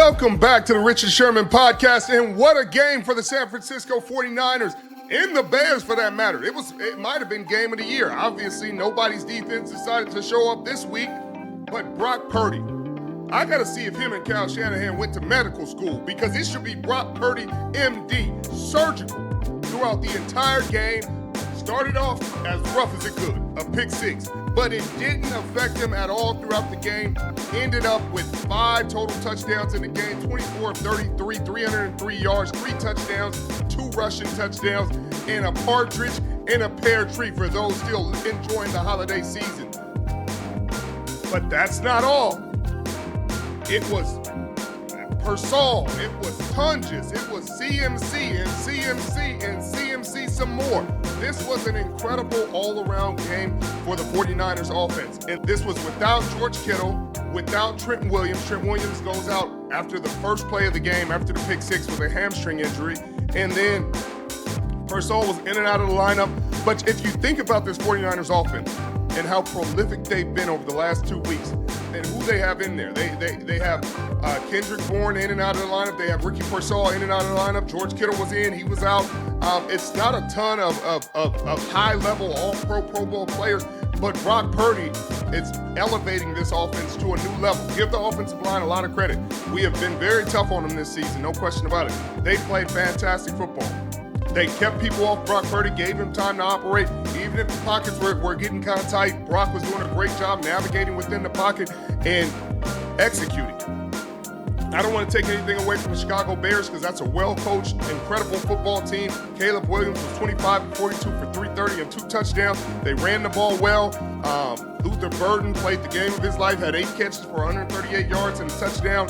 Welcome back to the Richard Sherman podcast, and what a game for the San Francisco 49ers, and the Bears for that matter. It might have been game of the year. Obviously, nobody's defense decided to show up this week, but Brock Purdy. I got to see if him and Shannon went to medical school, because it should be Brock Purdy, MD, surgical, throughout the entire game. Started off as rough as it could, a pick six, but it didn't affect him at all throughout the game. Ended up with 5 total touchdowns in the game, 24 of 33, 303 yards, 3 touchdowns, 2 rushing touchdowns, and a partridge in a pear tree for those still enjoying the holiday season. But that's not all. It was Persol, it was Tunges, it was CMC and CMC and CMC some more. This was an incredible all-around game for the 49ers offense. And this was without George Kittle, without Trent Williams. Trent Williams goes out after the first play of the game, after the pick six with a hamstring injury. And then Persol was in and out of the lineup. But if you think about this 49ers offense and how prolific they've been over the last 2 weeks, and who they have in there. They have Kendrick Bourne in and out of the lineup. They have Ricky Persol in and out of the lineup. George Kittle was in, he was out. It's not a ton of high-level all-pro, Pro Bowl players, but Brock Purdy is elevating this offense to a new level. Give the offensive line a lot of credit. We have been very tough on them this season, no question about it. They played fantastic football. They kept people off Brock Purdy, gave him time to operate. Even if the pockets were getting kind of tight, Brock was doing a great job navigating within the pocket and executing. I don't want to take anything away from the Chicago Bears, because that's a well-coached, incredible football team. Caleb Williams was 25 and 42 for 330 and 2 touchdowns. They ran the ball well. Luther Burden played the game of his life, had 8 catches for 138 yards and a touchdown.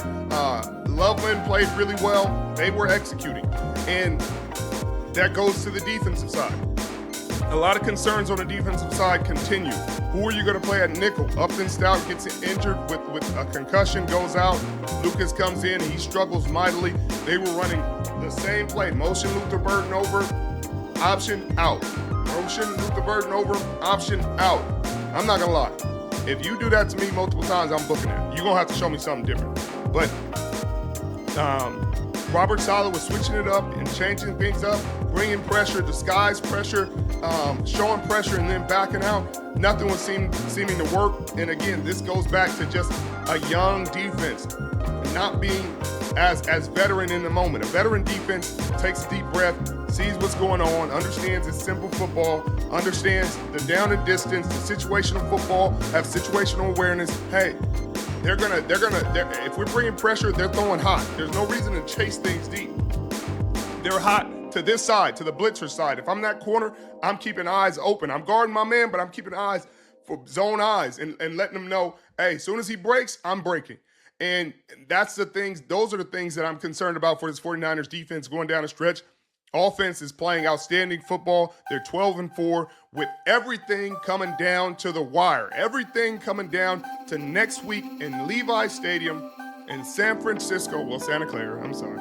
Loveland played really well. They were executing. And that goes to the defensive side. A lot of concerns on the defensive side continue. Who are you going to play at nickel? Upton Stout gets injured with a concussion, goes out. Lucas comes in, he struggles mightily. They were running the same play. Motion Luther Burden over, option out. Motion Luther Burden over, option out. I'm not going to lie. If you do that to me multiple times, I'm booking it. You're going to have to show me something different. But Robert Saleh was switching it up and changing things up, bringing pressure, disguised pressure, showing pressure, and then backing out. Nothing was seeming to work. And again, this goes back to just a young defense not being as veteran in the moment. A veteran defense takes a deep breath, sees what's going on, understands it's simple football, understands the down and distance, the situational football, have situational awareness. Hey, they're gonna. If we're bringing pressure, they're throwing hot. There's no reason to chase things deep. They're hot to this side, to the blitzer side. If I'm that corner, I'm keeping eyes open. I'm guarding my man, but I'm keeping eyes for zone eyes and letting them know, hey, as soon as he breaks, I'm breaking. And that's the things. Those are the things that I'm concerned about for this 49ers defense going down the stretch. Offense is playing outstanding football. They're 12-4 with everything coming down to the wire. Everything coming down to next week in Levi Stadium in San Francisco. Well, Santa Clara, I'm sorry.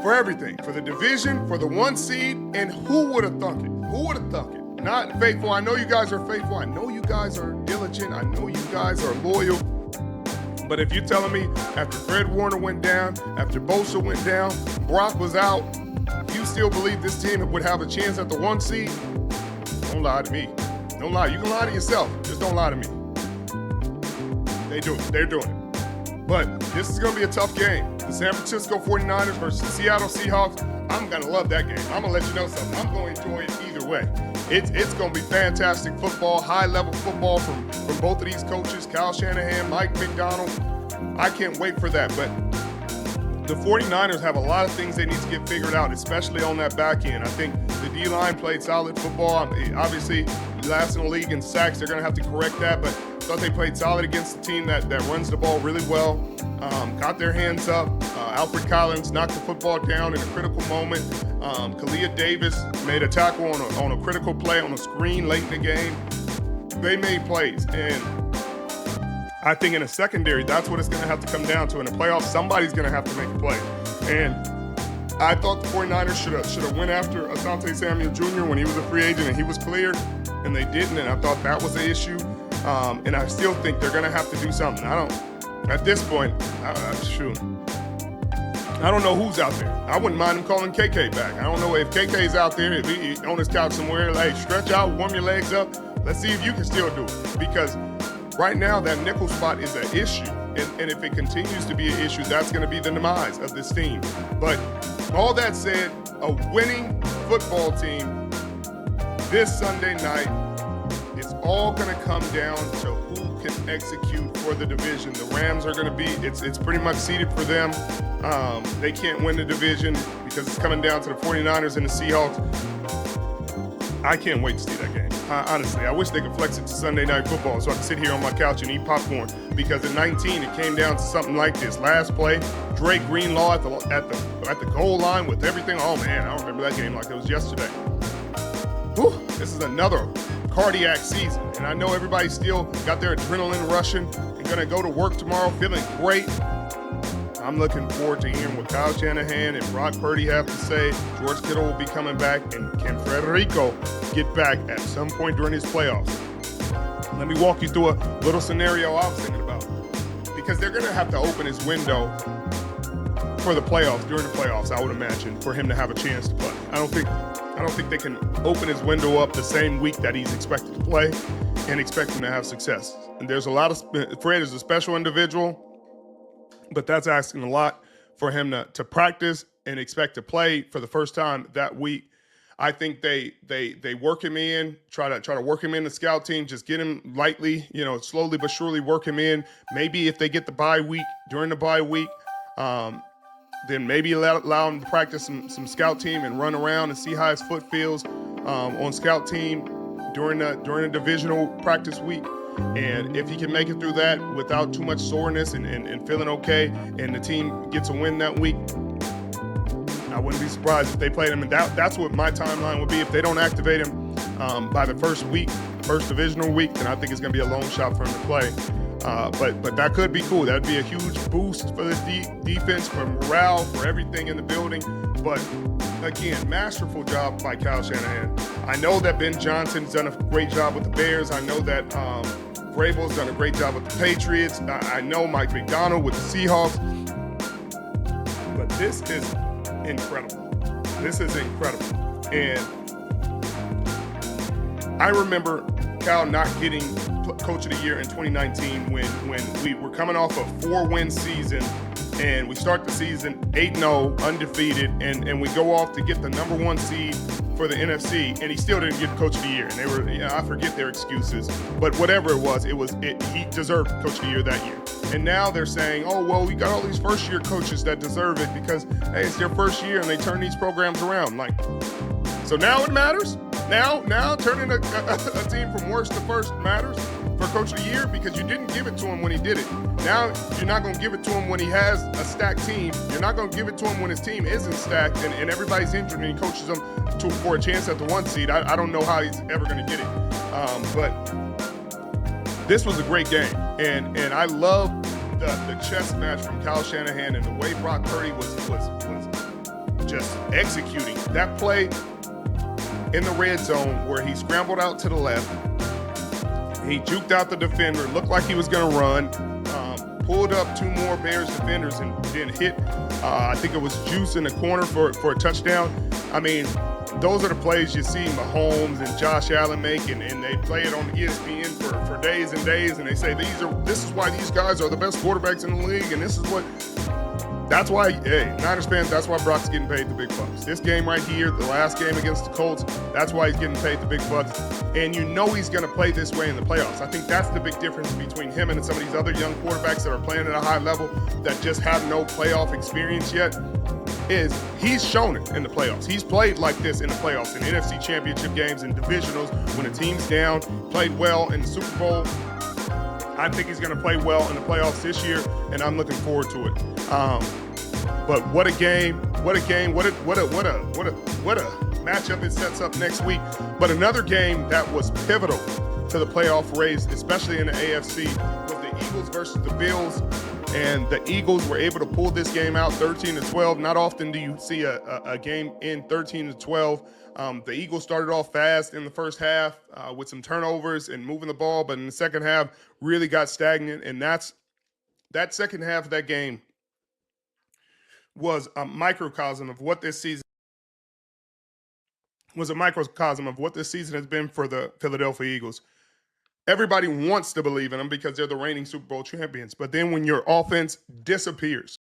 For everything. For the division, for the 1 seed, and who would have thunk it? Who would have thunk it? Not faithful. I know you guys are faithful. I know you guys are diligent. I know you guys are loyal. But if you're telling me after Fred Warner went down, after Bosa went down, Brock was out, you still believe this team would have a chance at the 1 seed? Don't lie to me. Don't lie. You can lie to yourself. Just don't lie to me. They do it. They're doing it. But this is going to be a tough game. The San Francisco 49ers versus the Seattle Seahawks. I'm going to love that game. I'm going to let you know something. I'm going to enjoy it either way. It's going to be fantastic football, high-level football from both of these coaches, Kyle Shanahan, Mike McDonald. I can't wait for that. But the 49ers have a lot of things they need to get figured out, especially on that back end. I think the D-line played solid football. Obviously, last in the league in sacks. They're going to have to correct that, but I thought they played solid against a team that runs the ball really well, got their hands up. Alfred Collins knocked the football down in a critical moment. Kalia Davis made a tackle on a critical play on a screen late in the game. They made plays, and I think in a secondary, that's what it's going to have to come down to. In the playoffs, somebody's going to have to make a play. And I thought the 49ers should have went after Asante Samuel Jr. when he was a free agent and he was cleared, and they didn't, and I thought that was the issue. And I still think they're going to have to do something. At this point, shoot. I don't know who's out there. I wouldn't mind him calling KK back. I don't know if KK's out there, if he's on his couch somewhere, like, stretch out, warm your legs up. Let's see if you can still do it. Because right now, that nickel spot is an issue. And if it continues to be an issue, that's going to be the demise of this team. But all that said, a winning football team this Sunday night, it's all going to come down to who can execute for the division. The Rams are going to be, it's pretty much seeded for them. They can't win the division because it's coming down to the 49ers and the Seahawks. I can't wait to see that game. Honestly, I wish they could flex it to Sunday Night Football so I can sit here on my couch and eat popcorn. Because in 19, it came down to something like this. Last play, Drake Greenlaw at the goal line with everything. Oh man, I don't remember that game like it was yesterday. Whew, this is another cardiac season, and I know everybody still got their adrenaline rushing and gonna go to work tomorrow feeling great. I'm looking forward to hearing what Kyle Shanahan and Brock Purdy have to say. George Kittle will be coming back, and can Federico get back at some point during his playoffs? Let me walk you through a little scenario I was thinking about, because they're gonna have to open his window for the playoffs, during the playoffs, I would imagine, for him to have a chance to play. I don't think they can open his window up the same week that he's expected to play and expect him to have success. And there's a lot of, Fred is a special individual, but that's asking a lot for him to practice and expect to play for the first time that week. I think they work him in, try to work him in the scout team, just get him lightly, slowly but surely work him in. Maybe if they get the bye week, during the bye week, then maybe allow him to practice some scout team and run around and see how his foot feels on scout team during the divisional practice week. And if he can make it through that without too much soreness and feeling okay, and the team gets a win that week, I wouldn't be surprised if they played him. And that's what my timeline would be. If they don't activate him by the first divisional week, then I think it's going to be a long shot for him to play. But that could be cool. That would be a huge boost for the defense, for morale, for everything in the building. But again, masterful job by Kyle Shanahan. I know that Ben Johnson's done a great job with the Bears. I know that Vrabel's done a great job with the Patriots. I know Mike McDonald with the Seahawks. But this is incredible. This is incredible. And I remember Kyle not getting Coach of the Year in 2019 when we were coming off a 4-win season, and we start the season 8-0, undefeated, and we go off to get the number 1 seed for the NFC, and he still didn't get Coach of the Year. And they were, I forget their excuses, but whatever it was, he deserved Coach of the Year that year. And now they're saying, oh, well, we got all these first-year coaches that deserve it because, hey, it's their first year and they turn these programs around. Like, so now it matters? Now turning a team from worst to first matters for Coach of the Year because you didn't give it to him when he did it. Now you're not going to give it to him when he has a stacked team. You're not going to give it to him when his team isn't stacked and everybody's injured and he coaches them for a chance at the 1 seed. I don't know how he's ever going to get it. But this was a great game. And I love the chess match from Kyle Shanahan and the way Brock Purdy was just executing that play in the red zone where he scrambled out to the left. He juked out the defender, looked like he was going to run, pulled up 2 more Bears defenders and then hit, I think it was Juice in the corner for a touchdown. I mean, those are the plays you see Mahomes and Josh Allen make, and they play it on ESPN for days and days, and they say this is why these guys are the best quarterbacks in the league, and this is what. That's why, Niners fans, that's why Brock's getting paid the big bucks. This game right here, the last game against the Colts, that's why he's getting paid the big bucks. And you know he's going to play this way in the playoffs. I think that's the big difference between him and some of these other young quarterbacks that are playing at a high level that just have no playoff experience yet, is he's shown it in the playoffs. He's played like this in the playoffs, in NFC championship games, in divisionals, when the team's down, played well in the Super Bowl. I think he's going to play well in the playoffs this year, and I'm looking forward to it. But what a game! What a matchup it sets up next week. But another game that was pivotal to the playoff race, especially in the AFC, was the Eagles versus the Bills. And the Eagles were able to pull this game out 13-12. Not often do you see a game in 13-12. The Eagles started off fast in the first half with some turnovers and moving the ball, but in the second half really got stagnant, and that's That second half of that game was a microcosm of what this season has been for the Philadelphia Eagles. Everybody wants to believe in them because they're the reigning Super Bowl champions. But then when your offense disappears,